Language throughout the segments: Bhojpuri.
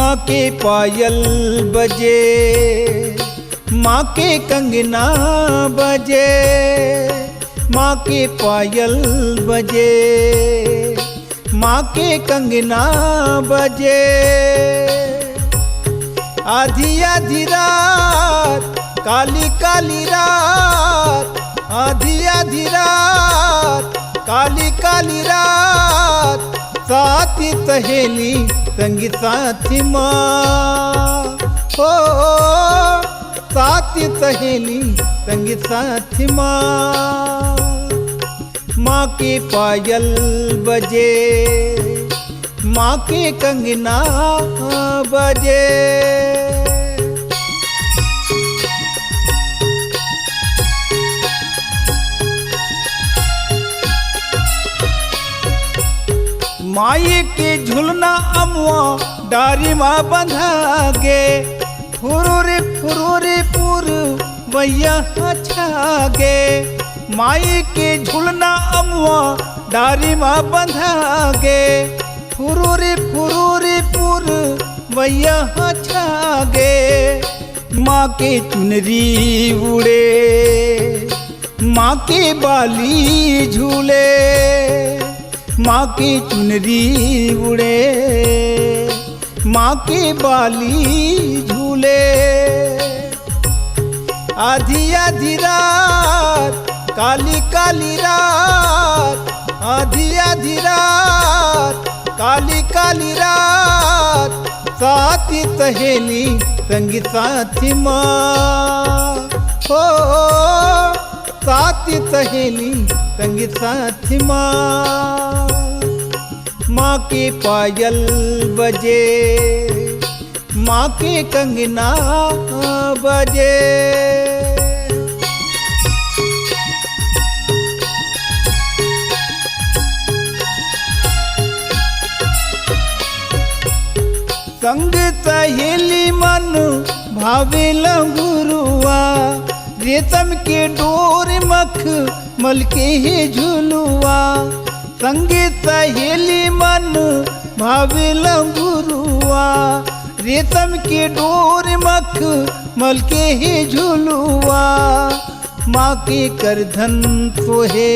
माँ के पायल बजे, माँ के कंगना बजे, माँ के पायल बजे, माँ के कंगना बजे। आधी आधी रात काली काली रात, आधी आधी रात काली काली रात, साथी सहेली संगी साथी माँ हो, साथी सहेली संगी साथी माँ। माँ के पायल बजे, माँ के कंगना बजे। माई के झुलना अमुआ डारी माँ बंधा गे, फुरुरे पुर भैया छागे। माई के झुलना अमुआ डारी माँ बंधा गे, फुरुरे पुर भैया छागे। माँ के चुनरी उड़े, माँ के बाली झूले, माँ की चुनरी उड़े, माँ के बाली झूले। आधी आधी रात काली काली रात, आधी आधी रात काली काली रात, साथी सहेली संगी साथी माँ हो, साथी सहेली संगी साथी माँ। माँ के पायल बजे, माँ के कंगना बजे। संग सहेली मन भावे गुरुआ, रेशम के डोर मख मल के ही झुलुआ। संगी सहेली मन भावे गुरुआ, रेशम के डोर मख मल के ही झुलुआ। माँ के करधन सोहे,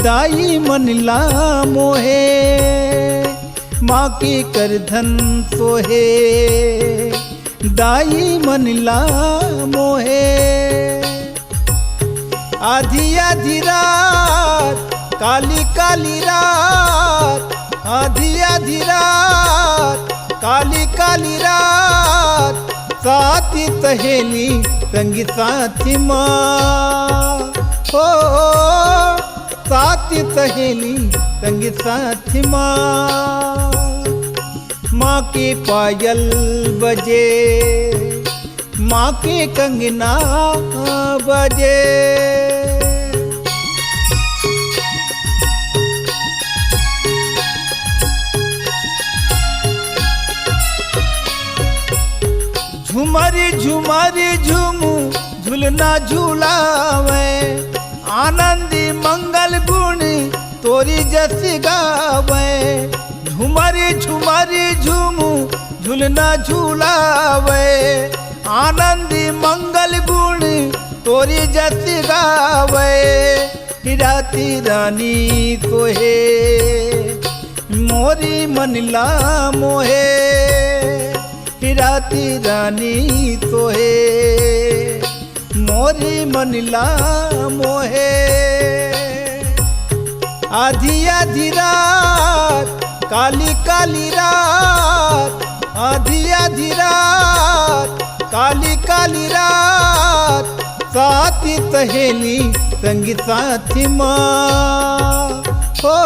दाई मन ला मोहे, माँ के करधन सोहे, दाई मन ला मोहे। आधी आधी रात काली काली रात, आधी आधी रात काली काली रात, साथी सहेली संगी साथी माँ हो, साथी सहेली संगी साथी माँ। माँ के पायल बजे, माँ के कंगना बजे। झुमरी झुमरी झुमू झुलना झुलावे, आनंदी मंगल गुण तोरी जस गावे। झुमरी झुमरी झुमू झुलना झुलावे, आनंदी मंगल गुण तोरी जस गावे। राती रानी सोहे, मोरी मन ला मोहे, राती रानी सोहे, मोरी मन ला मोहे। आधी आधी रात काली काली रात, आधी आधी रात काली काली रात, साथी सहेली संगी साथी माँ हो,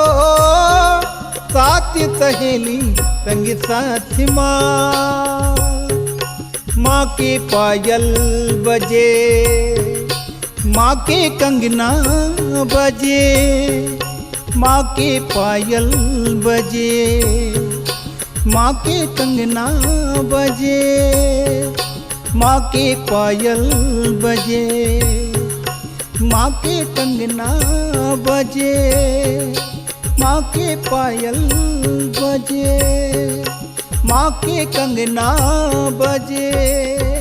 साथी सहेली संगी साथी माँ। माँ के पायल बजे, माँ के कंगना बजे, माँ के पायल बजे, माँ के कंगना बजे, माँ के पायल बजे, माँ के कंगना बजे, माँ के पायल बजे, माँ के कंगना बजे।